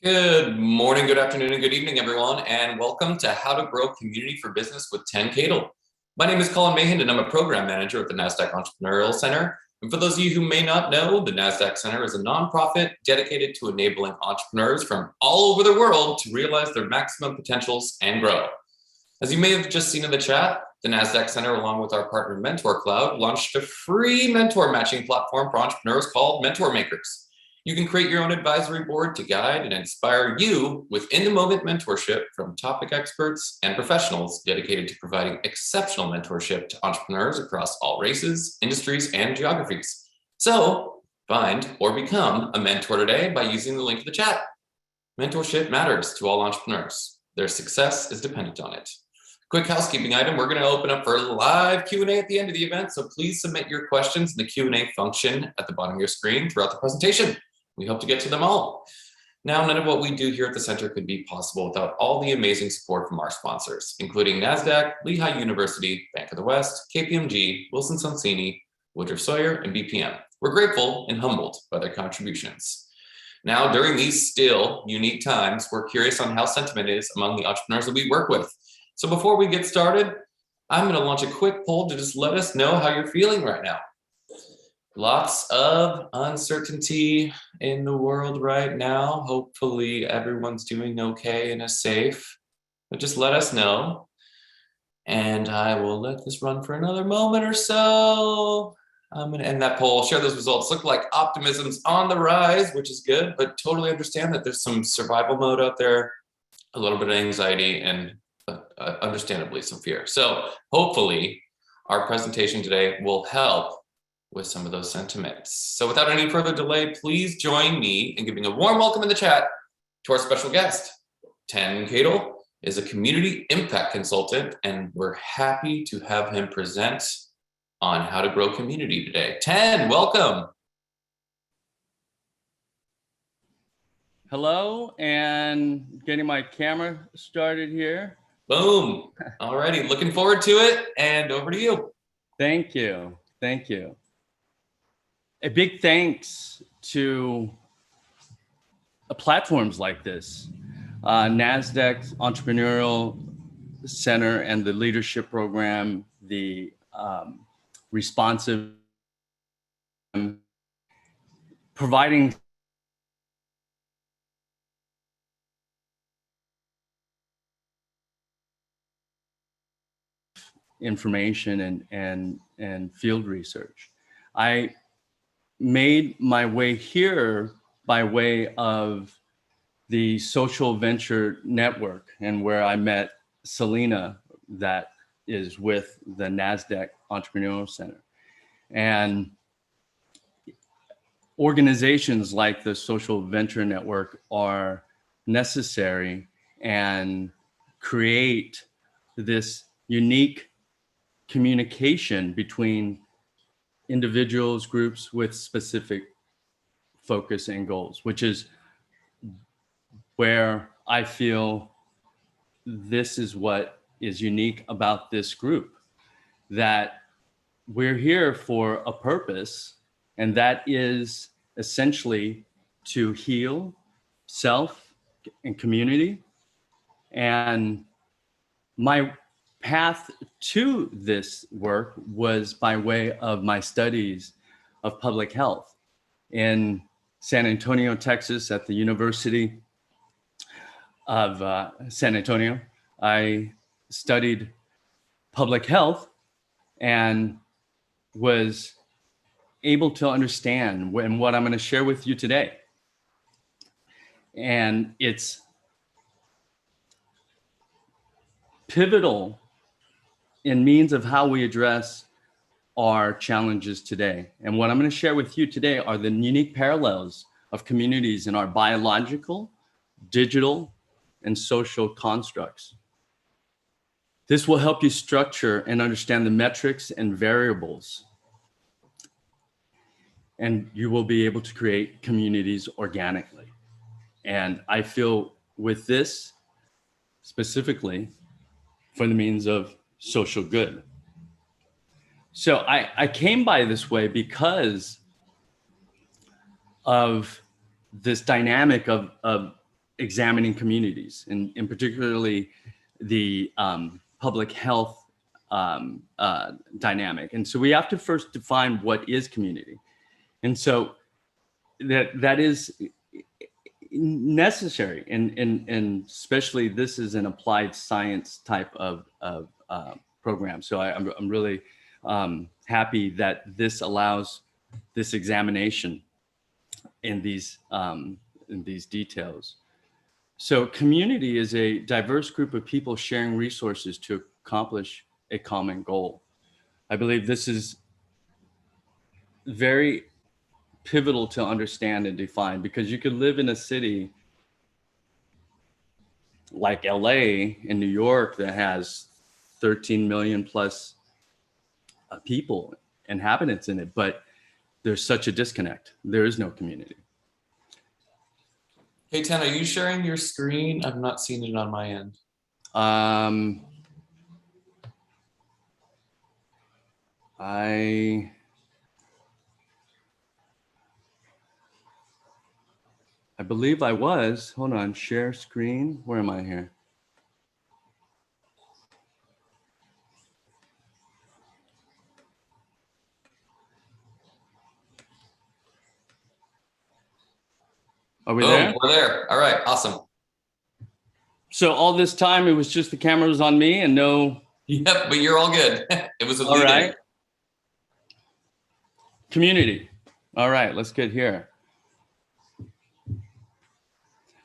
Good morning, good afternoon, and good evening, everyone, and welcome to How to Grow Community for Business with 10 Cadle. My name is Colin Mahand, and I'm a program manager at the Nasdaq Entrepreneurial Center. And for those of you who may not know, the Nasdaq Center is a nonprofit dedicated to enabling entrepreneurs from all over the world to realize their maximum potentials and grow. As you may have just seen in the chat, the Nasdaq Center, along with our partner Mentor Cloud, launched a free mentor matching platform for entrepreneurs called Mentor Makers. You can create your own advisory board to guide and inspire you with in-the-moment mentorship from topic experts and professionals dedicated to providing exceptional mentorship to entrepreneurs across all races, industries, and geographies. So find or become a mentor today by using the link in the chat. Mentorship matters to all entrepreneurs. Their success is dependent on it. Quick housekeeping item, we're going to open up for a live Q&A at the end of the event, so please submit your questions in the Q&A function at the bottom of your screen throughout the presentation. We hope to get to them all. Now, none of what we do here at the center could be possible without all the amazing support from our sponsors, including Nasdaq, Lehigh University, Bank of the West, KPMG, Wilson Sonsini, Woodruff Sawyer, and BPM. We're grateful and humbled by their contributions. Now, during these still unique times, we're curious on how sentiment is among the entrepreneurs that we work with. So before we get started, I'm going to launch a quick poll to just let us know how you're feeling right now. Lots of uncertainty in the world right now. Hopefully everyone's doing okay and is safe, but just let us know. And I will let this run for another moment or so. I'm going to end that poll, share those results. Look like optimism's on the rise, which is good, but totally understand that there's some survival mode out there, a little bit of anxiety, and understandably some fear. So hopefully our presentation today will help with some of those sentiments. So without any further delay, please join me in giving a warm welcome in the chat to our special guest. 10 Cadle is a community impact consultant, and we're happy to have him present on how to grow community today. 10, welcome. Hello, and getting my camera started here. Boom. Alrighty, looking forward to it, and over to you. Thank you. Thank you. A big thanks to platforms like this, Nasdaq Entrepreneurial Center and the leadership program, the responsive, providing information and field research. I made my way here by way of the social venture network, and where I met Selena, that is with the Nasdaq Entrepreneurial Center. And organizations like the social venture network are necessary and create this unique communication between individuals, groups with specific focus and goals, which is where I feel this is what is unique about this group, that we're here for a purpose, and that is essentially to heal self and community. And my path to this work was by way of my studies of public health in San Antonio, Texas, at the University of San Antonio. I studied public health and was able to understand what I'm going to share with you today. And it's pivotal in means of how we address our challenges today. And what I'm going to share with you today are the unique parallels of communities in our biological, digital, and social constructs. This will help you structure and understand the metrics and variables, and you will be able to create communities organically. And I feel with this specifically for the means of social good. So I came by this way because of this dynamic of examining communities, and particularly the public health dynamic. And so we have to first define what is community. And so that is necessary, and especially this is an applied science type of program. So I'm really happy that this allows this examination in these details. So community is a diverse group of people sharing resources to accomplish a common goal. I believe this is very pivotal to understand and define, because you could live in a city like LA in New York that has 13 million plus people, inhabitants in it, but there's such a disconnect. There is no community. Hey, Tan, are you sharing your screen? I've not seen it on my end. I believe I was. Hold on, share screen. Where am I here? Are we there? We're there. All right, awesome. So all this time it was just the camera was on me and no. Yep, but you're all good. It was a all right. Community. All right, let's get here.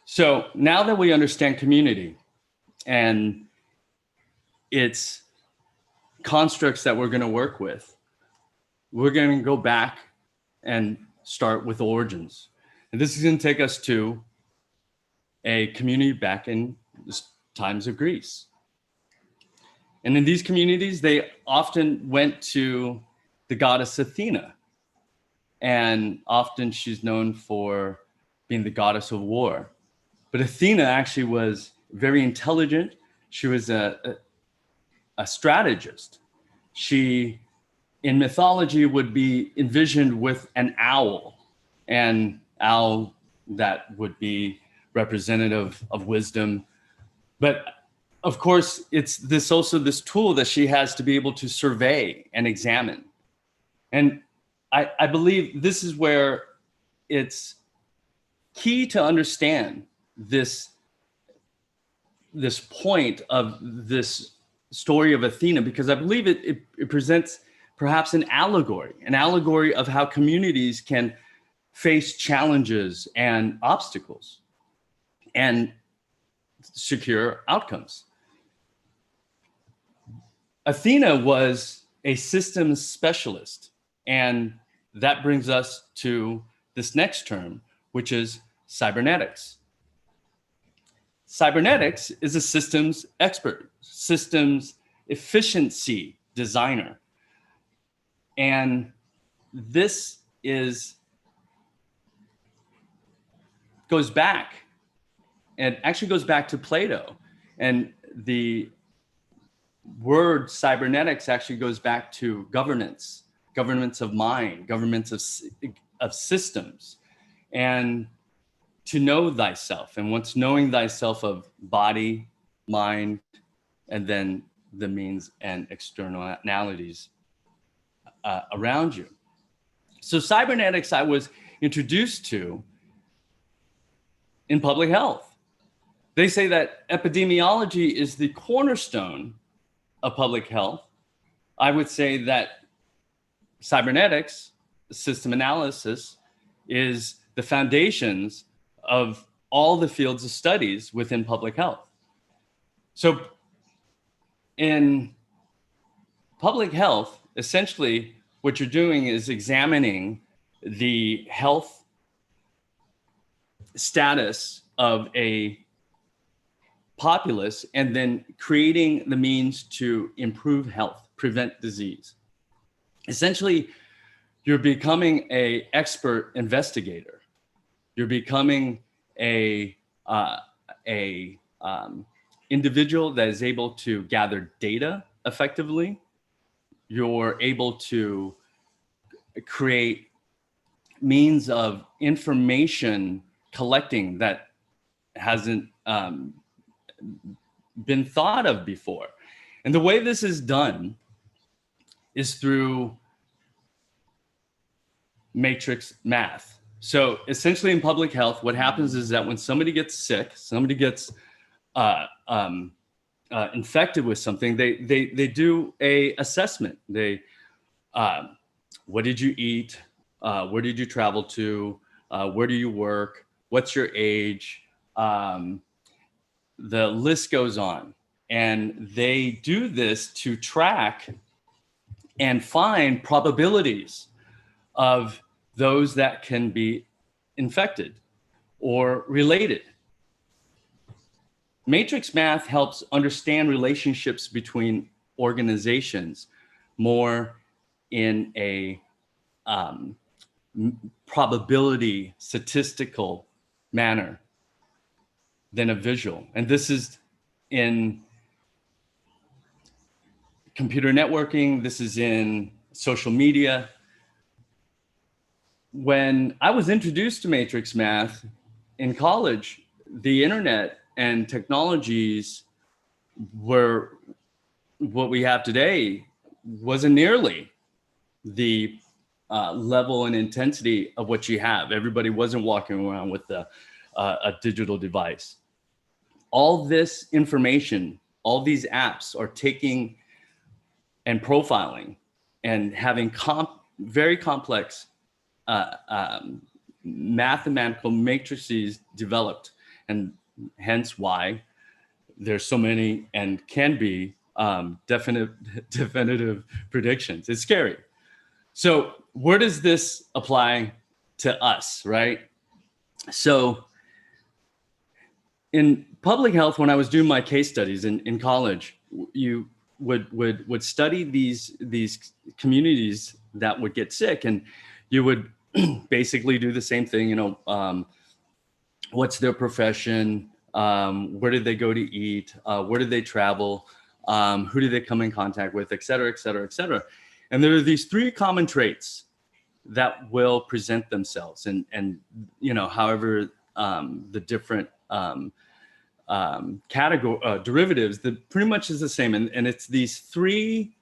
So now that we understand community and its constructs that we're going to work with, we're going to go back and start with origins. And this is going to take us to a community back in the times of Greece. And in these communities, they often went to the goddess Athena. And often she's known for being the goddess of war. But Athena actually was very intelligent. She was a strategist. She, in mythology, would be envisioned with an owl, and owl that would be representative of wisdom. But of course, it's this tool that she has to be able to survey and examine. And I believe this is where it's key to understand this point of this story of Athena, because I believe it presents perhaps an allegory of how communities can face challenges and obstacles and secure outcomes. Athena was a systems specialist, and that brings us to this next term, which is cybernetics. Cybernetics is a systems expert, systems efficiency designer. And this goes back to Plato. And the word cybernetics actually goes back to governance of mind, governance of systems, and to know thyself. And what's knowing thyself of body, mind, and then the means and externalities around you. So cybernetics I was introduced to in public health. They say that epidemiology is the cornerstone of public health. I would say that cybernetics, system analysis, is the foundations of all the fields of studies within public health. So in public health, essentially what you're doing is examining the health status of a populace and then creating the means to improve health, prevent disease. Essentially, you're becoming an expert investigator. You're becoming a individual that is able to gather data effectively. You're able to create means of information collecting that hasn't been thought of before. And the way this is done is through matrix math. So essentially in public health, what happens is that when somebody gets sick, somebody gets infected with something, they do a assessment. They, what did you eat? Where did you travel to? Where do you work? What's your age? The list goes on. And they do this to track and find probabilities of those that can be infected or related. Matrix math helps understand relationships between organizations more in a probability statistical manner than a visual. And this is in computer networking, this is in social media. When I was introduced to matrix math in college, the internet and technologies were what we have today wasn't nearly the level and intensity of what you have. Everybody wasn't walking around with a digital device. All this information, all these apps are taking and profiling and having very complex mathematical matrices developed, and hence why there's so many and can be definitive predictions. It's scary. So where does this apply to us, right? So in public health, when I was doing my case studies in college, you would study these communities that would get sick, and you would basically do the same thing. What's their profession? Where did they go to eat? Where did they travel? Who did they come in contact with? Et cetera, et cetera, et cetera. And there are these three common traits that will present themselves, and however the different category derivatives, that pretty much is the same. And it's these three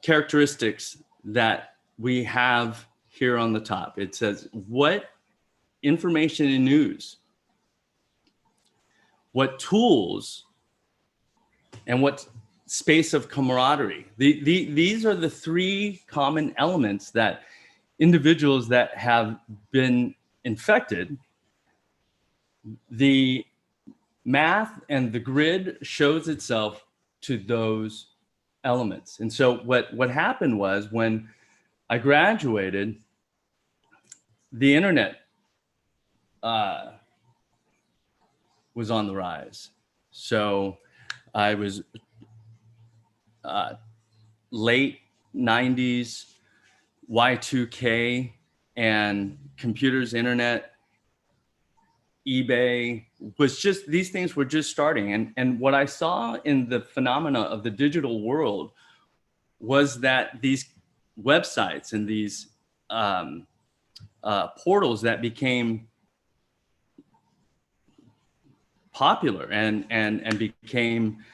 characteristics that we have here on the top. It says what information and news, what tools, and what space of camaraderie. These are the three common elements that individuals that have been infected, the math and the grid shows itself to those elements. And so what happened was, when I graduated, the internet was on the rise. So I was late 90s, Y2K, and computers, internet, eBay was just, these things were just starting. And what I saw in the phenomena of the digital world was that these websites and these portals that became popular and became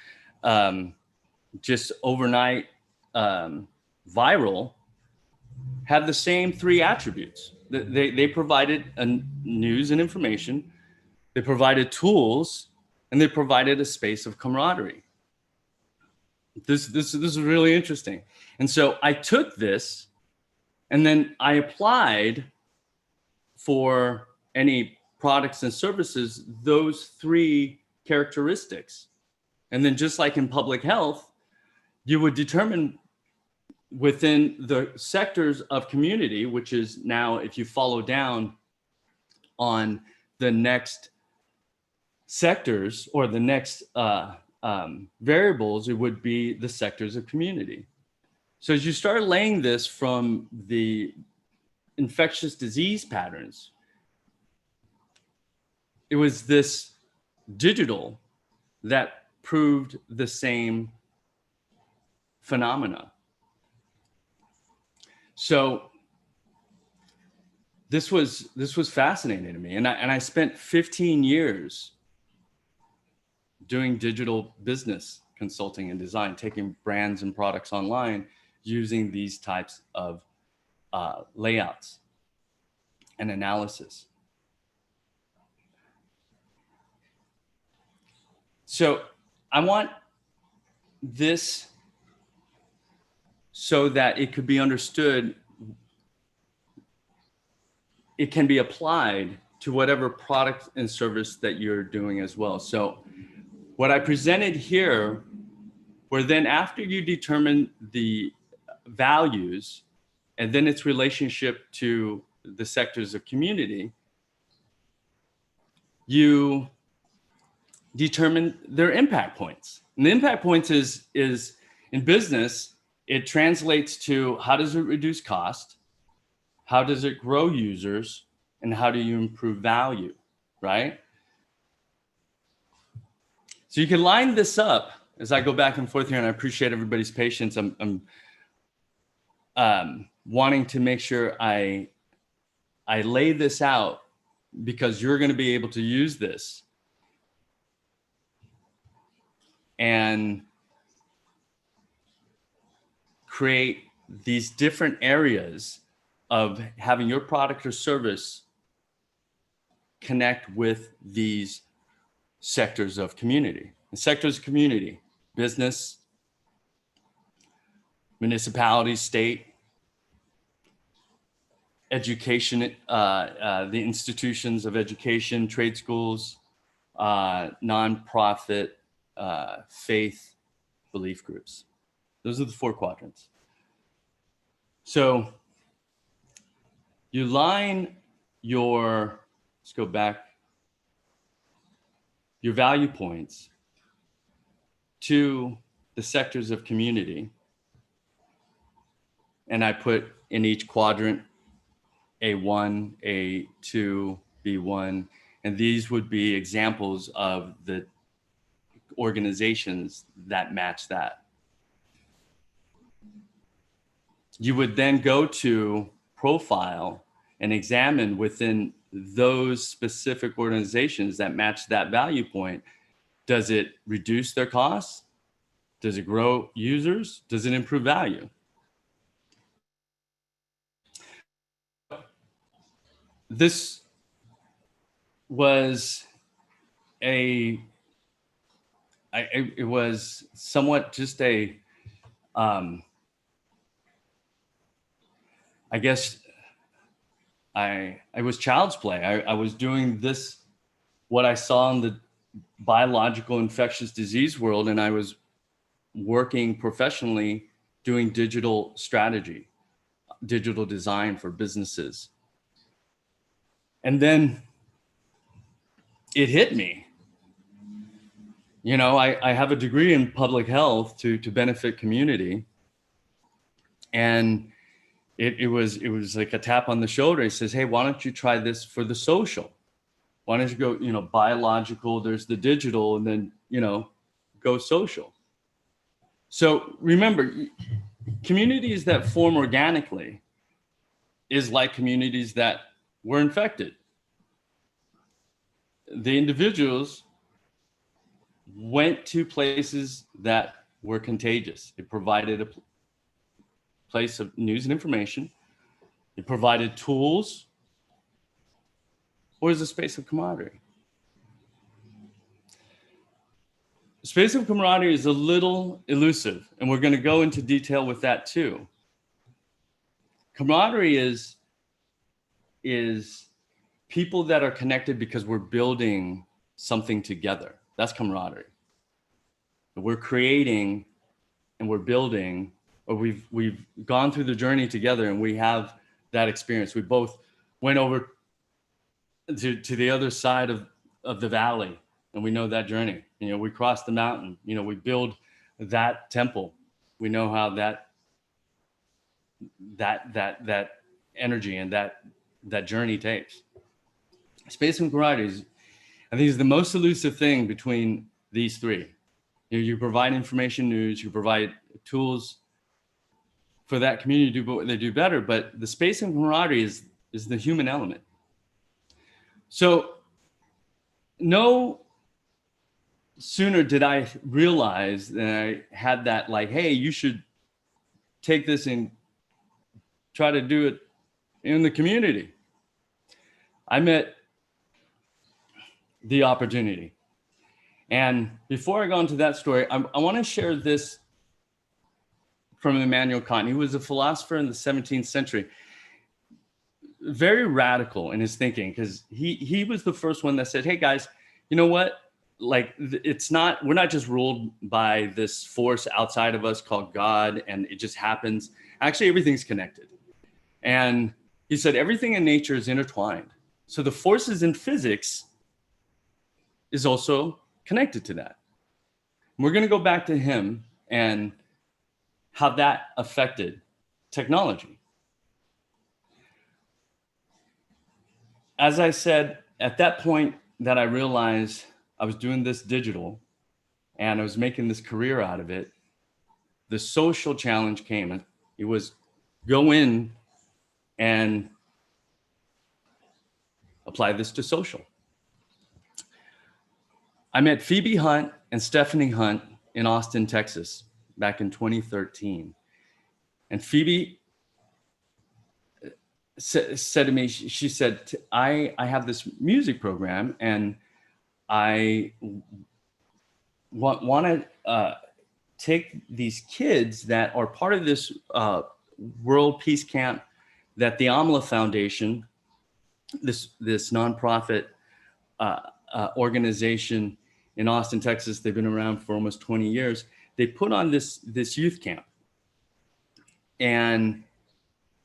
just overnight viral had the same three attributes. They provided news and information, they provided tools, and they provided a space of camaraderie. This is really interesting. And so I took this and then I applied for any products and services those three characteristics. And then, just like in public health, you would determine within the sectors of community, which is now, if you follow down on the next sectors or the next variables, it would be the sectors of community. So as you start laying this from the infectious disease patterns, it was this digital that proved the same phenomena. So this was fascinating to me. And I spent 15 years doing digital business consulting and design, taking brands and products online using these types of layouts and analysis. So I want this so that it could be understood, it can be applied to whatever product and service that you're doing as well. So what I presented here were then, after you determine the values and then its relationship to the sectors of community, you determine their impact points. And the impact points is in business, it translates to how does it reduce cost? How does it grow users? And how do you improve value, right? So you can line this up as I go back and forth here, and I appreciate everybody's patience. I'm wanting to make sure I lay this out, because you're going to be able to use this and create these different areas of having your product or service connect with these sectors of community. The sectors of community: business, municipality, state, education, the institutions of education, trade schools, nonprofit, faith, belief groups. Those are the 4 quadrants. So you line your, let's go back, your value points to the sectors of community. And I put in each quadrant A1, A2, B1, and these would be examples of the organizations that match that. You would then go to profile and examine within those specific organizations that match that value point. Does it reduce their costs? Does it grow users? Does it improve value? This was it was somewhat just a, I guess I was child's play. I was doing this, what I saw in the biological infectious disease world, and I was working professionally doing digital strategy, digital design for businesses. And then it hit me. You know, I have a degree in public health to benefit community. And it was like a tap on the shoulder. He says, hey, why don't you try this for the social? Why don't you go, you know, biological, there's the digital, and then, you know, go social. So remember, communities that form organically is like communities that were infected. The individuals went to places that were contagious. It provided a place of news and information. It provided tools, or is a space of camaraderie. The space of camaraderie is a little elusive, and we're going to go into detail with that too. Camaraderie is people that are connected because we're building something together. That's camaraderie. We're creating and we're building, or we've gone through the journey together, and we have that experience. We both went over to the other side of the valley, and we know that journey. You know, we crossed the mountain. You know, we build that temple. We know how that energy and that journey takes. Space and camaraderie is, I think, is the most elusive thing between these 3. You provide information, news, you provide tools for that community to do what they do better, but the space and camaraderie is the human element. So no sooner did I realize that I had that, like, hey, you should take this and try to do it in the community, I met the opportunity. And before I go into that story, I want to share this from Immanuel Kant. He was a philosopher in the 17th century, very radical in his thinking, because he was the first one that said, hey guys, you know what? Like, we're not just ruled by this force outside of us called God, and it just happens. Actually, everything's connected. And he said, everything in nature is intertwined. So the forces in physics is also connected to that. We're going to go back to him and how that affected technology. As I said, at that point that I realized I was doing this digital and I was making this career out of it, the social challenge came. It was go in and apply this to social. I met Phoebe Hunt and Stephanie Hunt in Austin, Texas, back in 2013. And Phoebe said to me, she said, I have this music program and I want to take these kids that are part of this World Peace Camp that the AMLA Foundation, this nonprofit organization in Austin, Texas, they've been around for almost 20 years. They put on this youth camp, and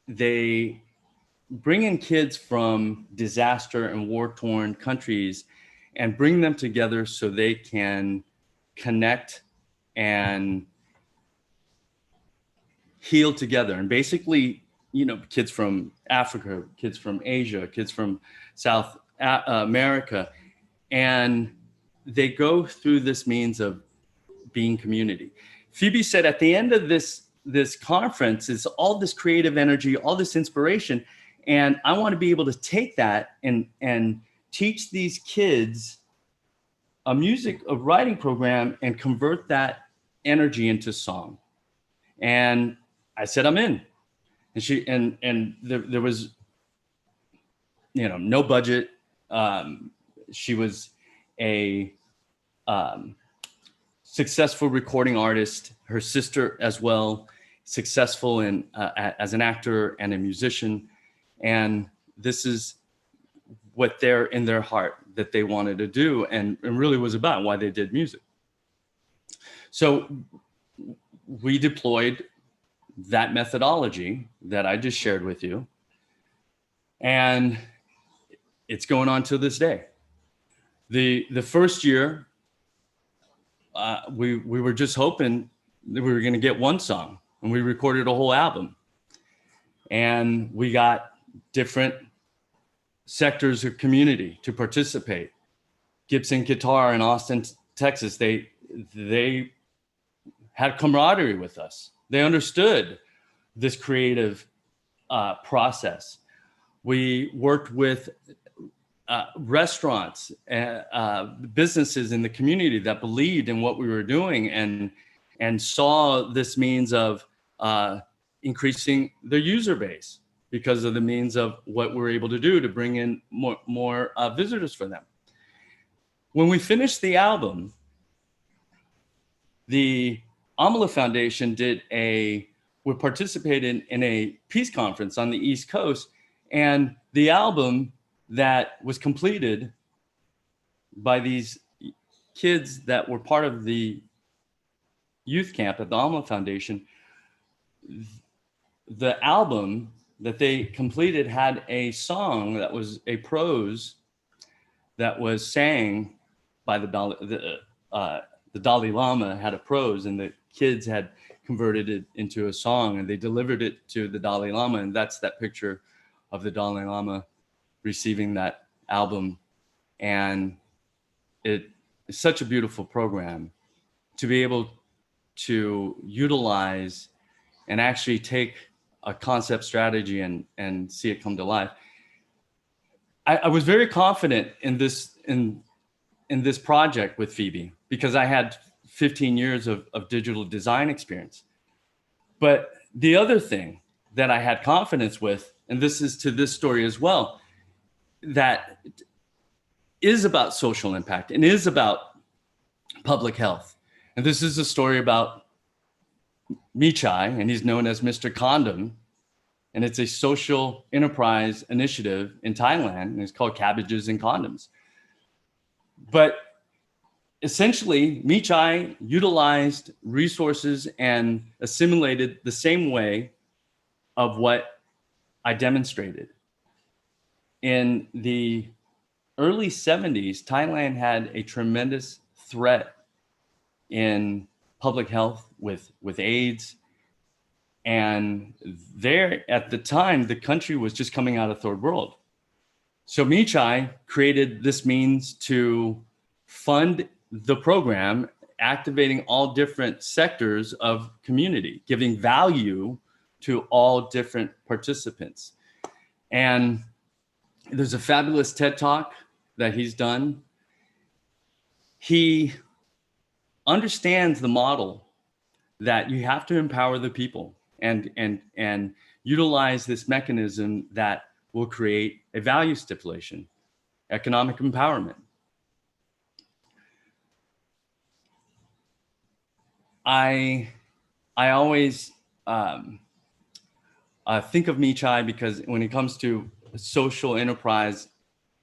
they bring in kids from disaster and war-torn countries and bring them together so they can connect and heal together. And basically, you know, kids from Africa, kids from Asia, kids from South America, and they go through this means of being community. Phoebe said at the end of this conference is all this creative energy, all this inspiration, and I want to be able to take that and teach these kids a writing program and convert that energy into song. And I said, I'm in. And there was, you know, no budget. She was a successful recording artist, her sister as well, successful as an actor and a musician. And this is what they're in their heart that they wanted to do, and really was about why they did music. So we deployed that methodology that I just shared with you, and it's going on to this day. The first year, we were just hoping that we were going to get one song, and we recorded a whole album. And we got different sectors of community to participate. Gibson Guitar in Austin, Texas, they had camaraderie with us. They understood this creative process. We worked with restaurants, businesses in the community that believed in what we were doing and saw this means of increasing their user base because of the means of what we're able to do to bring in more visitors for them. When we finished the album, the AMLA Foundation we participated in a peace conference on the East Coast, and the album that was completed by these kids that were part of the youth camp at the AMLA Foundation, the album that they completed had a song that was a prose that was sang by the Dalai Lama had a prose, and the kids had converted it into a song, and they delivered it to the Dalai Lama. And that's that picture of the Dalai Lama receiving that album. And it is such a beautiful program to be able to utilize and actually take a concept strategy and see it come to life. I was very confident in this project with Phoebe because I had 15 years of digital design experience. But the other thing that I had confidence with, and this is to this story as well, that is about social impact and is about public health. And this is a story about Michai, and he's known as Mr. Condom. And it's a social enterprise initiative in Thailand, and it's called Cabbages and Condoms. But essentially, Michai utilized resources and assimilated the same way of what I demonstrated. In the early 70s, Thailand had a tremendous threat in public health with AIDS. And there, at the time, the country was just coming out of third world. So Michai created this means to fund the program, activating all different sectors of community, giving value to all different participants. And there's a fabulous TED Talk that he's done. He understands the model that you have to empower the people and utilize this mechanism that will create a value stipulation, economic empowerment. I always think of Michai because when it comes to social enterprise,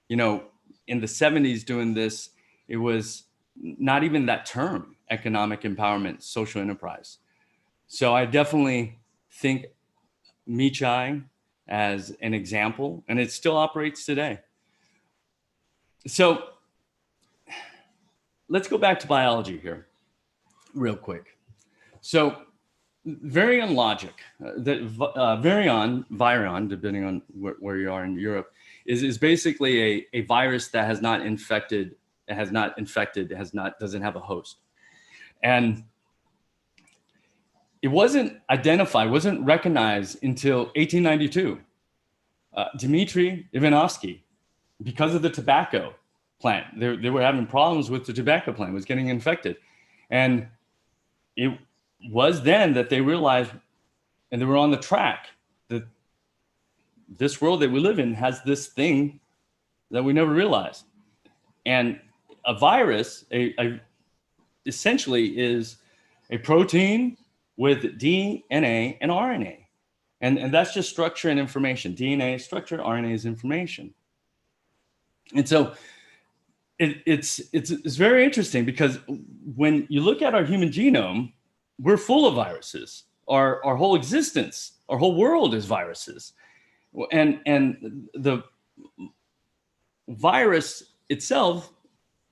in the 70s doing this, it was not even that term, economic empowerment, social enterprise. So I definitely think Michai as an example, and it still operates today. So let's go back to biology here real quick. So virion logic, VIRION, depending on where you are in Europe, is basically a virus that has not infected, doesn't have a host. And it wasn't identified, wasn't recognized until 1892. Dmitry Ivanovsky, because of the tobacco plant, they were having problems with the tobacco plant, was getting infected. And it was then that they realized, and they were on the track, that this world that we live in has this thing that we never realized. And a virus essentially is a protein with DNA and RNA. And that's just structure and information. DNA is structure, RNA is information. And so it's very interesting because when you look at our human genome, we're full of viruses. Our whole existence, our whole world is viruses. And the virus itself,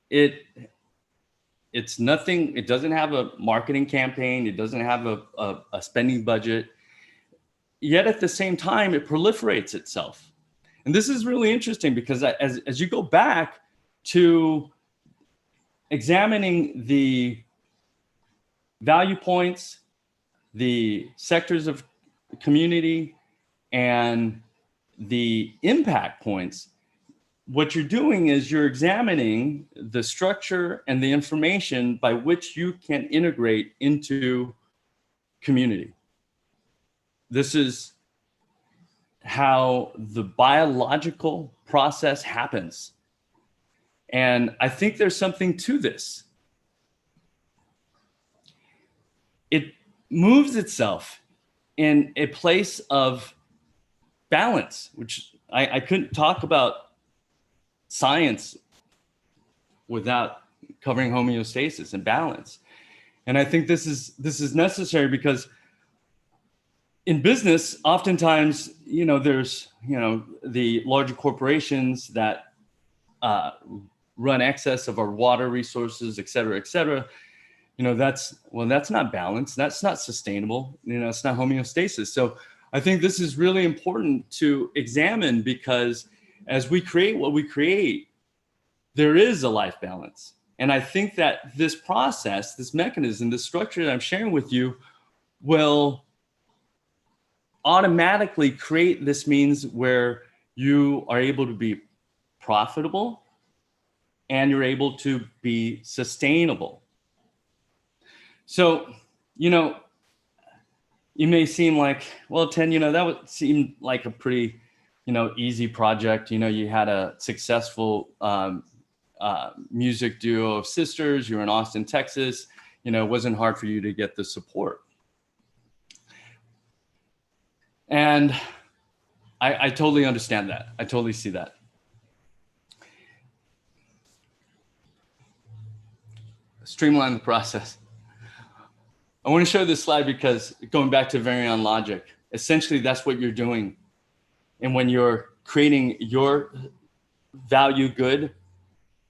it's nothing, it doesn't have a marketing campaign, it doesn't have a spending budget, yet at the same time, it proliferates itself. And this is really interesting because as you go back to examining the value points, the sectors of community, and the impact points, what you're doing is you're examining the structure and the information by which you can integrate into community. This is how the biological process happens. And I think there's something to this. It moves itself in a place of balance, which I couldn't talk about science without covering homeostasis and balance. And I think this is necessary because in business, oftentimes, there's, the larger corporations that run excess of our water resources, et cetera, et cetera. That's not balance. That's not sustainable. It's not homeostasis. So I think this is really important to examine because as we create what we create, there is a life balance. And I think that this process, this mechanism, this structure that I'm sharing with you will automatically create this means where you are able to be profitable and you're able to be sustainable. So, you know, you may seem like, well, Ten, you know, that would seem like a pretty, you know, easy project. You know, you had a successful music duo of sisters. You were in Austin, Texas. You know, it wasn't hard for you to get the support. And I totally understand that. I totally see that. Streamline the process. I want to show this slide because going back to VIRION logic, essentially that's what you're doing. And when you're creating your value good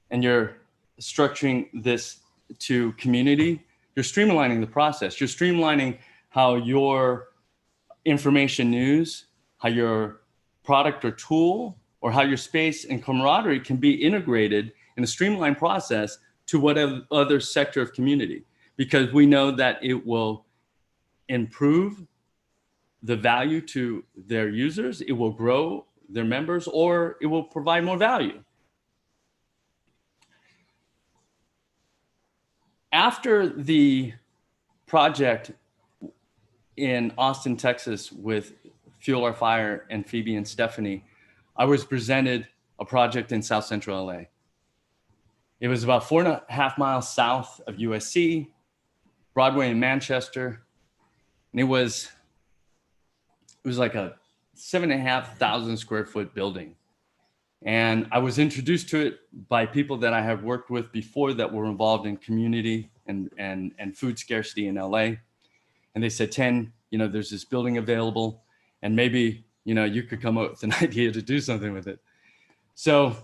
and you're structuring this to community, you're streamlining the process. You're streamlining how your information news, how your product or tool, or how your space and camaraderie can be integrated in a streamlined process to whatever other sector of community, because we know that it will improve the value to their users, it will grow their members, or it will provide more value. After the project in Austin, Texas with Fuel Our Fire and Phoebe and Stephanie, I was presented a project in South Central LA. It was about 4.5 miles south of USC, Broadway in Manchester. And it was like a 7,500 square foot building. And I was introduced to it by people that I had worked with before that were involved in community and food scarcity in LA. And they said, Ten, you know, there's this building available and maybe, you know, you could come up with an idea to do something with it. So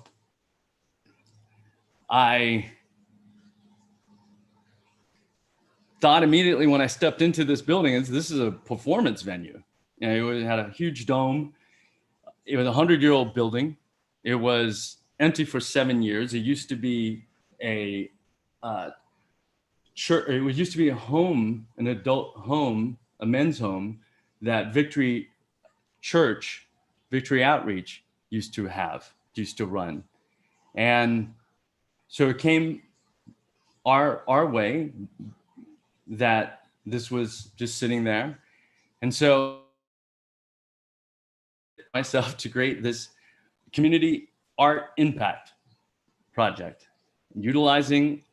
I thought immediately when I stepped into this building, this is a performance venue. You know, it had a huge dome. It was a 100-year-old building. It was empty for 7 years. It used to be a church. It used to be a home, an adult home, a men's home that Victory Church, Victory Outreach used to run. And so it came our way that this was just sitting there. And so myself to create this community art impact project, utilizing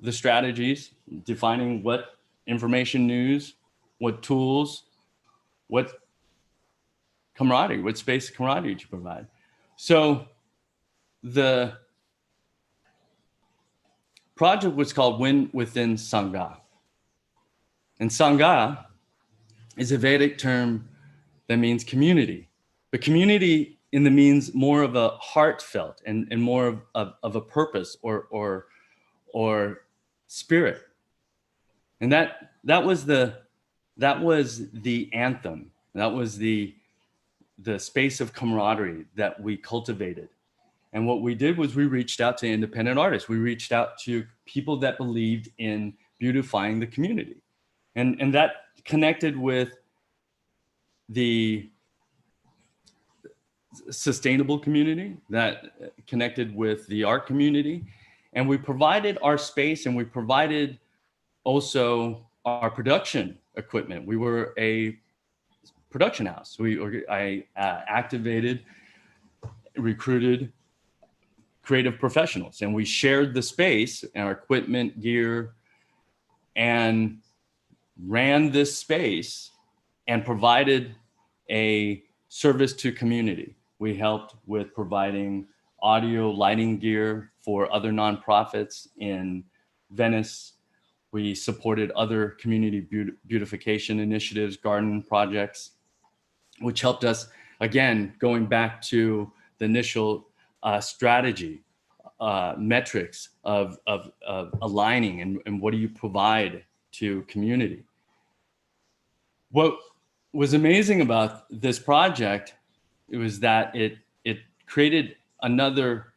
the strategies, defining what information news, what tools, what camaraderie, what space camaraderie to provide. So the project was called Win Within Sangha. And Sangha is a Vedic term that means community, but community in the means more of a heartfelt and more of a purpose or spirit. And that was the anthem. That was the space of camaraderie that we cultivated. And what we did was we reached out to independent artists. We reached out to people that believed in beautifying the community. And that connected with the sustainable community, that connected with the art community. And we provided our space and we provided also our production equipment. We were a production house. I activated, recruited creative professionals, and we shared the space and our equipment, gear, and ran this space and provided a service to community. We helped with providing audio lighting gear for other nonprofits in Venice. We supported other community beautification initiatives, garden projects, which helped us, again, going back to the initial strategy, metrics of aligning and what do you provide to community. What was amazing about this project, it was that it created another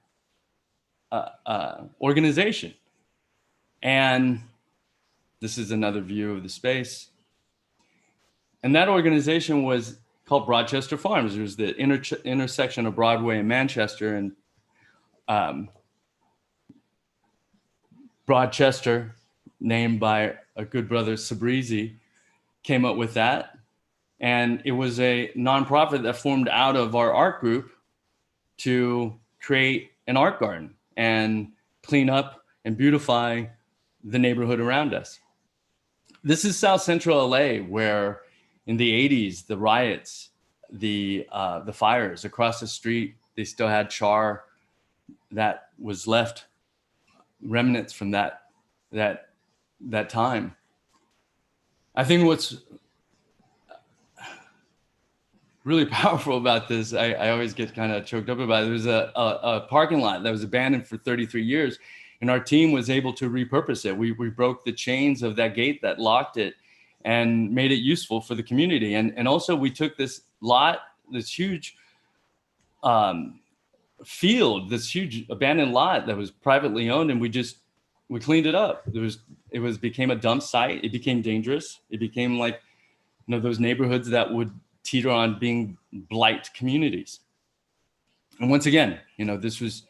organization. And this is another view of the space. And that organization was called Broadchester Farms. It was the intersection of Broadway and Manchester, and Broadchester, named by a good brother, Sabrizi, came up with that. And it was a nonprofit that formed out of our art group to create an art garden and clean up and beautify the neighborhood around us. This is South Central LA, where in the 80s, the riots, the fires across the street, they still had char that was left, remnants from that time. I think what's really powerful about this, I always get kind of choked up about it. There was a parking lot that was abandoned for 33 years, and our team was able to repurpose it. We broke the chains of that gate that locked it and made it useful for the community. And also we took this lot, this huge field, this huge abandoned lot that was privately owned, and we cleaned it up. It became a dump site. It became dangerous. It became like, those neighborhoods that would teeter on being blight communities. And once again, this was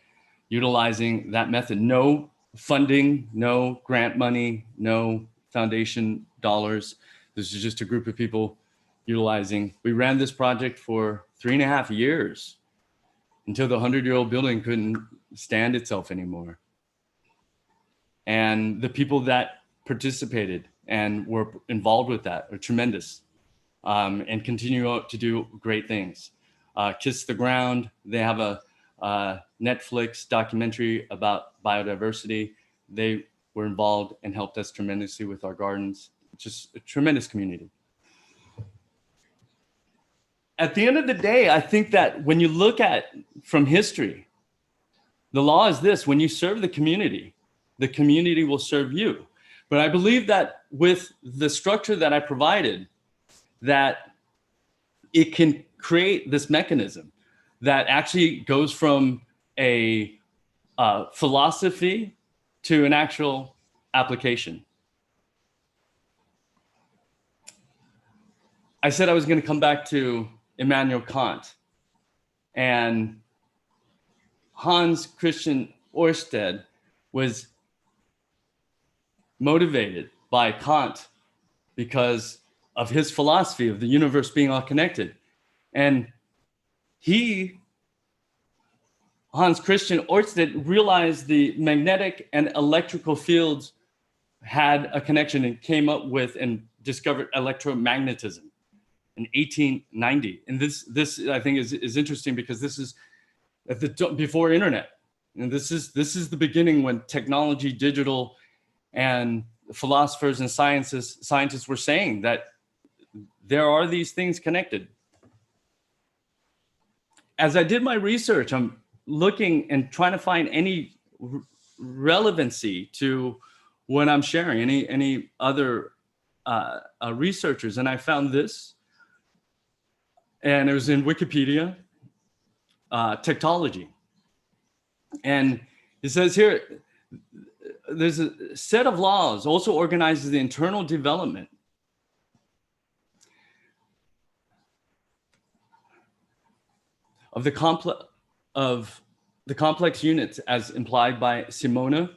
utilizing that method. No funding, no grant money, no foundation dollars. This is just a group of people utilizing. We ran this project for 3.5 years until the 100-year-old building couldn't stand itself anymore. And the people that participated and were involved with that are tremendous, and continue to do great things. Kiss the Ground, they have a Netflix documentary about biodiversity. They were involved and helped us tremendously with our gardens. Just a tremendous community. At the end of the day, I think that when you look at from history, the law is this: when you serve the community will serve you. But I believe that with the structure that I provided, that it can create this mechanism that actually goes from a philosophy to an actual application. I said I was going to come back to Immanuel Kant, and Hans Christian Ørsted was motivated by Kant because of his philosophy of the universe being all connected. And Hans Christian Ørsted, realized the magnetic and electrical fields had a connection, and came up with and discovered electromagnetism in 1890. And this I think is interesting, because this is before internet. And this is the beginning when technology, digital, and philosophers and scientists were saying that there are these things connected. As I did my research, I'm looking and trying to find any relevancy to what I'm sharing, any other researchers, and I found this, and it was in Wikipedia, technology. And it says here, there's a set of laws also organizes the internal development of the complex units as implied by Simona,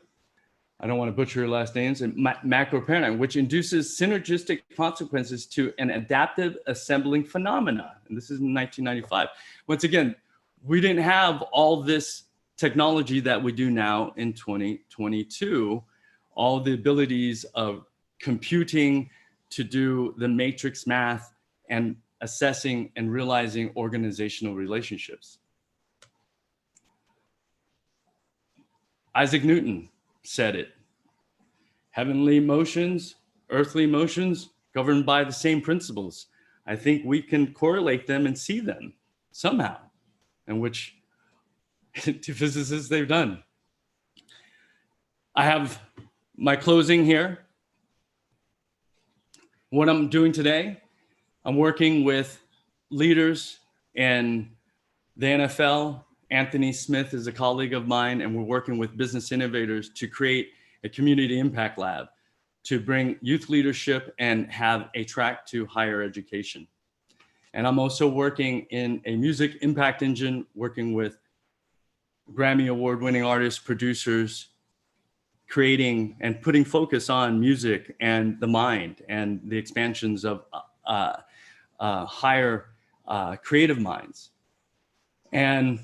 I don't want to butcher her last names, and macro paradigm, which induces synergistic consequences to an adaptive assembling phenomena. And this is in 1995. Once again, we didn't have all this technology that we do now in 2022, all the abilities of computing to do the matrix math and assessing and realizing organizational relationships. Isaac Newton said it: heavenly motions, earthly motions, governed by the same principles. I think we can correlate them and see them somehow, and which to physicists they've done. I have my closing here. What I'm doing today, I'm working with leaders in the NFL. Anthony Smith is a colleague of mine, and we're working with business innovators to create a community impact lab to bring youth leadership and have a track to higher education. And I'm also working in a music impact engine, working with Grammy award-winning artists, producers, creating and putting focus on music and the mind and the expansions of higher creative minds. And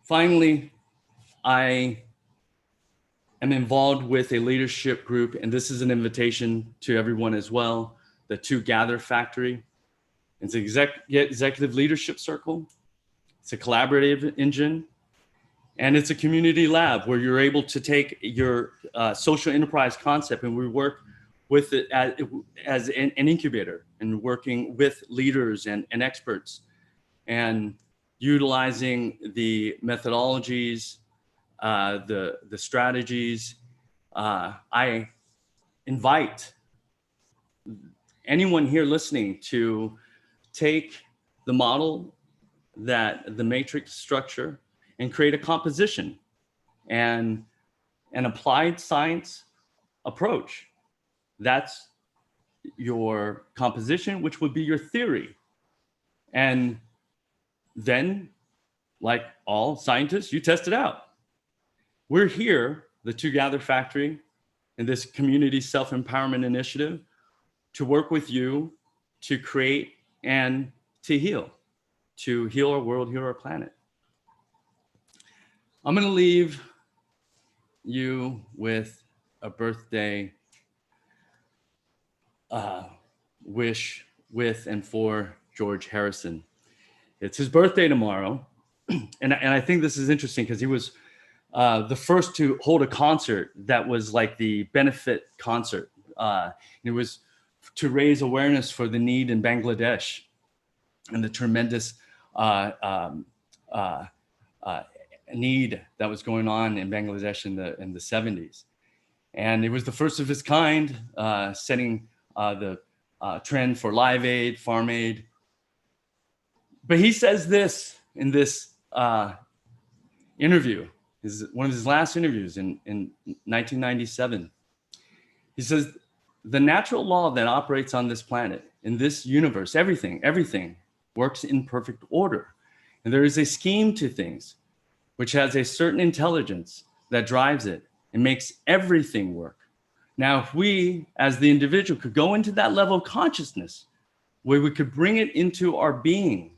finally, I am involved with a leadership group, and this is an invitation to everyone as well, the 2 Gather Factory. It's an executive leadership circle. It's a collaborative engine, and it's a community lab where you're able to take your social enterprise concept, and we work with it as an incubator and working with leaders and experts and utilizing the methodologies, the strategies. I invite anyone here listening to take the model, that the matrix structure, and create a composition and an applied science approach. That's your composition, which would be your theory. And then, like all scientists, you test it out. We're here, the 2 Gather Factory, in this community self-empowerment initiative, to work with you to create and to heal our world, heal our planet. I'm going to leave you with a birthday wish with and for George Harrison. It's his birthday tomorrow. And I think this is interesting because he was the first to hold a concert that was like the benefit concert. It was to raise awareness for the need in Bangladesh and the tremendous need that was going on in Bangladesh in the 70s. And it was the first of its kind, setting the trend for Live Aid, Farm Aid. But he says this in this interview, one of his last interviews in 1997. He says, the natural law that operates on this planet, in this universe, everything works in perfect order. And there is a scheme to things which has a certain intelligence that drives it and makes everything work. Now, if we, as the individual, could go into that level of consciousness, where we could bring it into our being,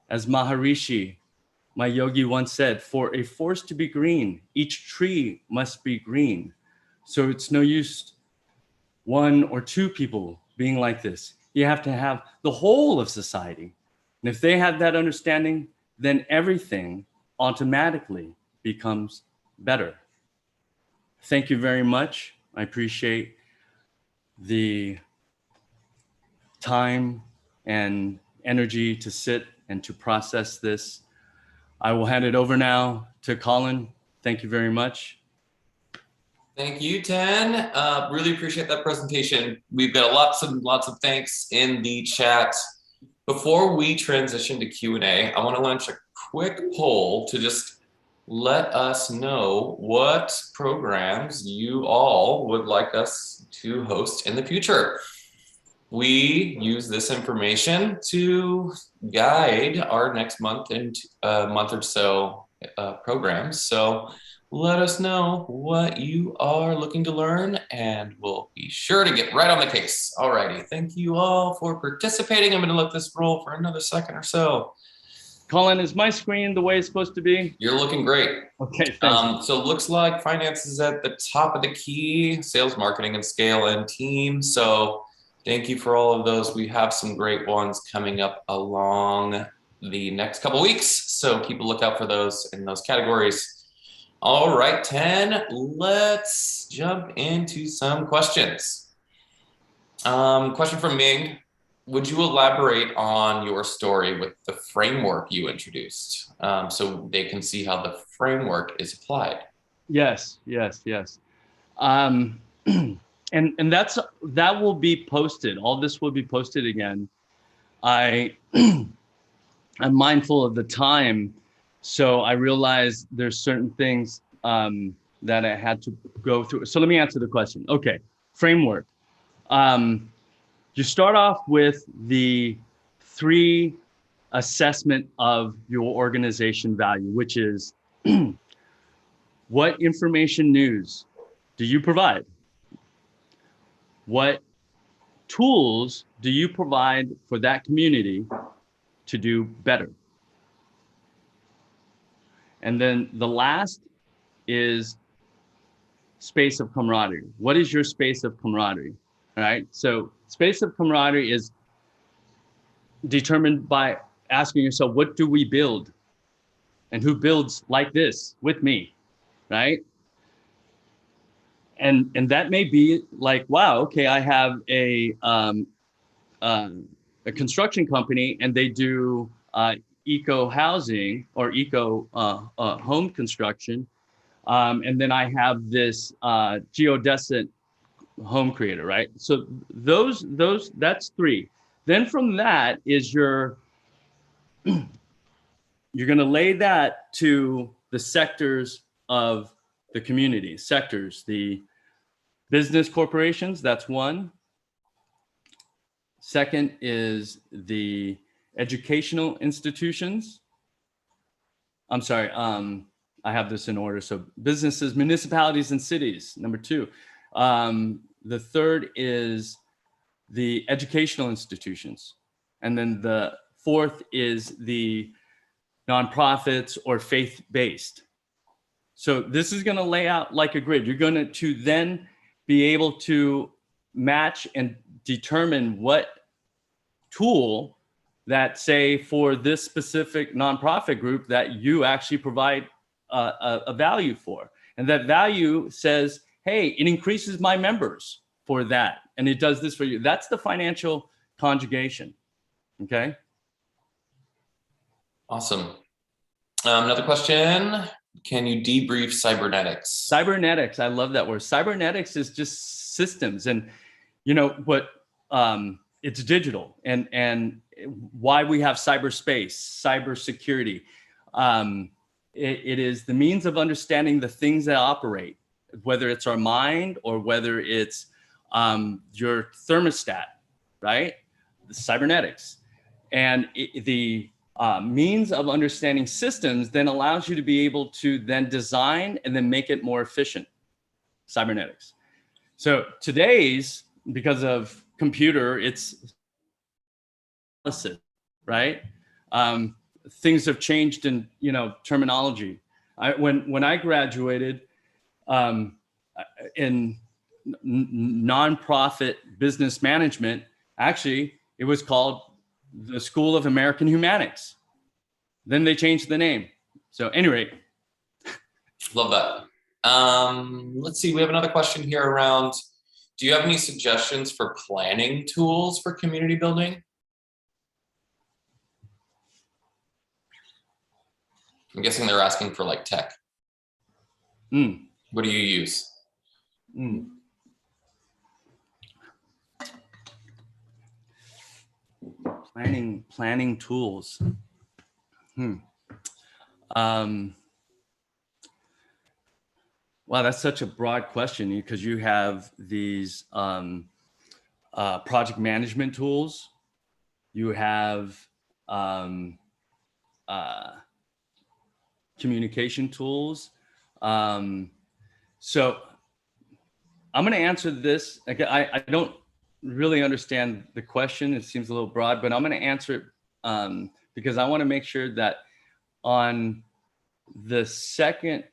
as Maharishi, my yogi, once said, for a forest to be green, each tree must be green. So it's no use 1 or 2 people being like this. You have to have the whole of society. And if they have that understanding, then everything automatically becomes better. Thank you very much. I appreciate the time and energy to sit and to process this. I will hand it over now to Colin. Thank you very much. Thank you, Tan. Really appreciate that presentation. We've got lots of thanks in the chat. Before we transition to Q&A, I want to launch a quick poll to just let us know what programs you all would like us to host in the future. We use this information to guide our next month and month or so programs. So let us know what you are looking to learn, and we'll be sure to get right on the case. Alrighty, thank you all for participating. I'm going to let this roll for another second or so. Colin, is my screen the way it's supposed to be? You're looking great. Okay, thanks. So it looks like finance is at the top of the key, sales, marketing, and scale, and team. So thank you for all of those. We have some great ones coming up along the next couple weeks. So keep a lookout for those in those categories. All right, 10, let's jump into some questions. Question from Ming. Would you elaborate on your story with the framework you introduced so they can see how the framework is applied? Yes. And that will be posted. All this will be posted again. I'm mindful of the time, so I realized there's certain things that I had to go through. So let me answer the question. Okay, framework. you start off with the 3 assessment of your organization value, which is what information news do you provide? What tools do you provide for that community to do better? And then the last is space of camaraderie. What is your space of camaraderie? All right. So space of camaraderie is determined by asking yourself, what do we build? And who builds like this with me? Right. And that may be like, wow, okay, I have a construction company and they do eco housing or eco home construction. And then I have this geodescent home creator, right? So that's 3. Then from that is you're going to lay that to the sectors of the community, sectors, the business corporations, that's 1. Second is the educational institutions. I'm sorry, I have this in order. So businesses, municipalities, and cities, number 2. The third is the educational institutions. And then the 4th is the nonprofits or faith-based. So this is going to lay out like a grid. You're going to then be able to match and determine what tool that, say, for this specific nonprofit group that you actually provide a value for. And that value says, hey, it increases my members for that. And it does this for you. That's the financial conjugation. Okay. Awesome. Another question. Can you debrief cybernetics? Cybernetics. I love that word. Cybernetics is just systems. And you know what? It's digital, and why we have cyberspace, cybersecurity. It is the means of understanding the things that operate, whether it's our mind or whether it's your thermostat, right? The cybernetics. And the means of understanding systems then allows you to be able to then design and then make it more efficient, cybernetics. So today's, because of computer, it's right? Things have changed in, terminology. When I graduated in nonprofit business management, actually, it was called the School of American Humanics. Then they changed the name. So anyway. Love that. Let's see, we have another question here around, do you have any suggestions for planning tools for community building? I'm guessing they're asking for like tech. What do you use? Planning tools. Wow, that's such a broad question because you have these project management tools. You have communication tools. So I'm going to answer this. I don't really understand the question. It seems a little broad, but I'm going to answer it because I want to make sure that on the second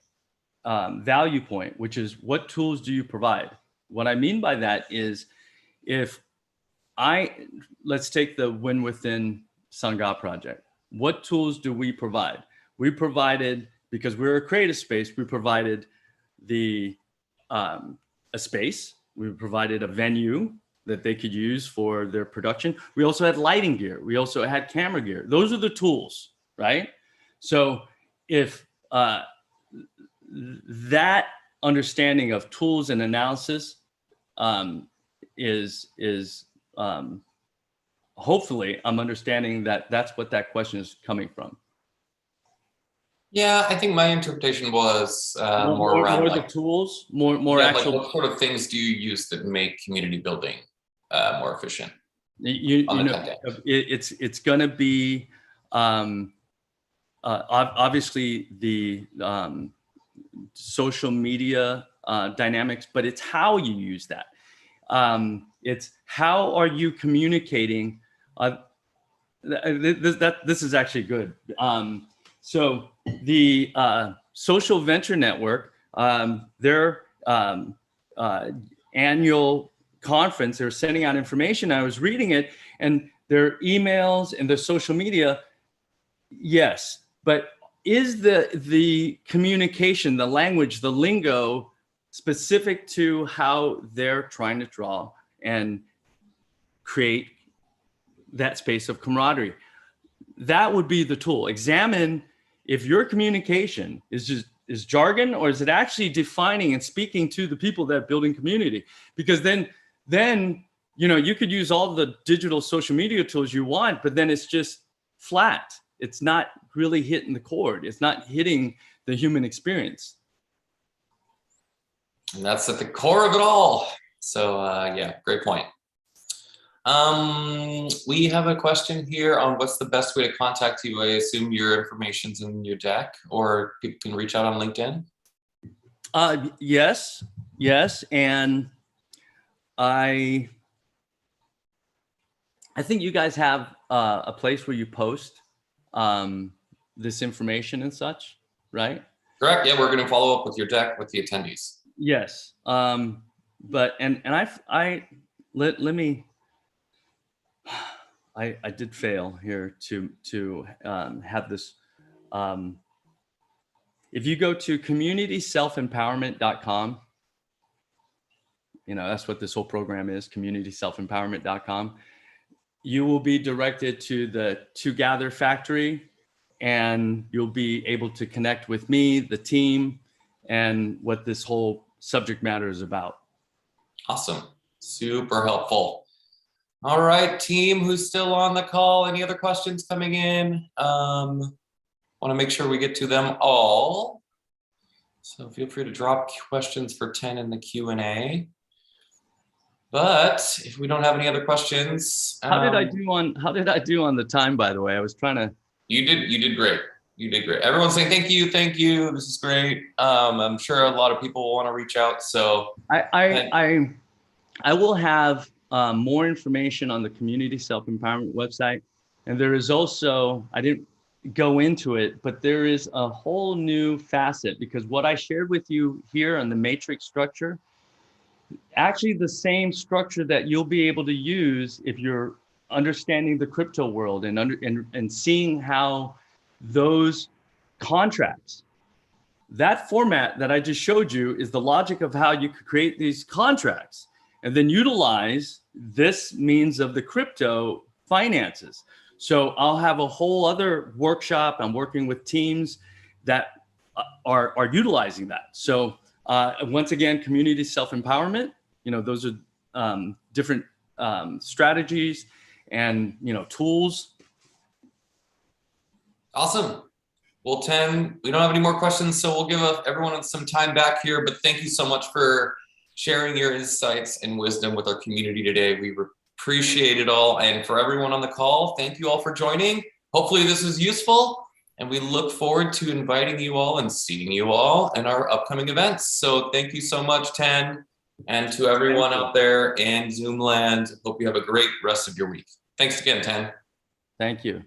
value point, which is what tools do you provide? What I mean by that is let's take the Win Within Sangha project. What tools do we provide? We provided, because we're a creative space, we provided a space. We provided a venue that they could use for their production. We also had lighting gear. We also had camera gear. Those are the tools, right? So if that understanding of tools and analysis is hopefully I'm understanding that that's what that question is coming from. Yeah, I think my interpretation was more around more like the tools, more yeah, actual. like what sort of things do you use that make community building more efficient? You on the know, 10 day? it's going to be obviously the social media dynamics, but it's how you use that. It's how are you communicating? This is actually good. So the Social Venture Network, their annual conference, they're sending out information. I was reading it, and their emails and their social media, yes, but is the communication, the language, the lingo specific to how they're trying to draw and create that space of camaraderie? That would be the tool. Examine if your communication is jargon, or is it actually defining and speaking to the people that are building community? Because then you could use all the digital social media tools you want, but then it's just flat. It's not really hitting the chord. It's not hitting the human experience. And that's at the core of it all. So yeah, great point. We have a question here on what's the best way to contact you. I assume your information's in your deck, or people can reach out on LinkedIn. Yes. And I think you guys have a place where you post this information and such, right? Correct. Yeah, we're going to follow up with your deck with the attendees. Yes. But let me. I did fail here to have this. If you go to communityselfempowerment.com, that's what this whole program is, communityselfempowerment.com. You will be directed to the Together Factory, and you'll be able to connect with me, the team, and what this whole subject matter is about. Awesome. Super helpful. All right, team, who's still on the call? Any other questions coming in? Want to make sure we get to them all. So feel free to drop questions for 10 in the Q&A. But if we don't have any other questions, how did I do on the time, by the way? I was trying to. You did great. You did great. Everyone's saying thank you. This is great. I'm sure a lot of people will want to reach out. So I will have more information on the Community Self-Empowerment website. And there is also, I didn't go into it, but there is a whole new facet, because what I shared with you here on the matrix structure, actually the same structure that you'll be able to use if you're understanding the crypto world and seeing how those contracts, that format that I just showed you is the logic of how you could create these contracts and then utilize this means of the crypto finances. So I'll have a whole other workshop. I'm working with teams that are utilizing that. So once again, community self-empowerment, those are different strategies and, tools. Awesome. Well, 10, we don't have any more questions, so we'll give everyone some time back here, but thank you so much for sharing your insights and wisdom with our community today. We appreciate it all. And for everyone on the call, thank you all for joining. Hopefully this was useful, and we look forward to inviting you all and seeing you all in our upcoming events. So thank you so much, 10, and to everyone out there in Zoom land. Hope you have a great rest of your week. Thanks again, 10. Thank you.